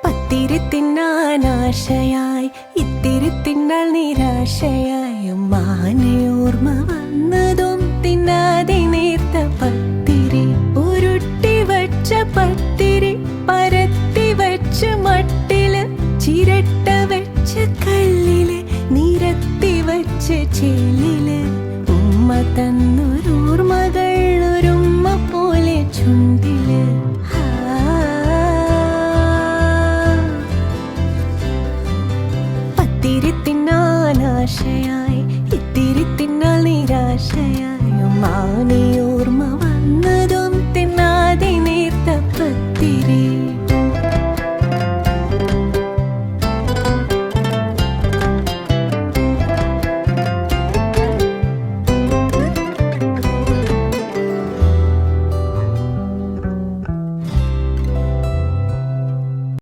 പത്തിരി തിന്നാൻ ആശയായി ഇത്തിരി തിന്നാൾ നിരാശയായി ഉമ്മാനെ ഓർമ്മ വന്നതും തിന്നാതെ നേർത്ത പത്തിരി ഉരുട്ടി വച്ച പത്തിരി പരത്തി വച്ച മട്ടില് ചിരട്ട വെച്ച കല്ലില് നിരത്തി വച്ച ചേലില് ഉമ്മ തന്നൊരോർമ്മകൾ ഒരുമ്മ പോലെ ചുണ്ടില്. പത്തിരി തിന്നാൻ ആശയായി ഇത്തിരി തിന്നാൾ നിരാശയായി ഉമ്മാനെ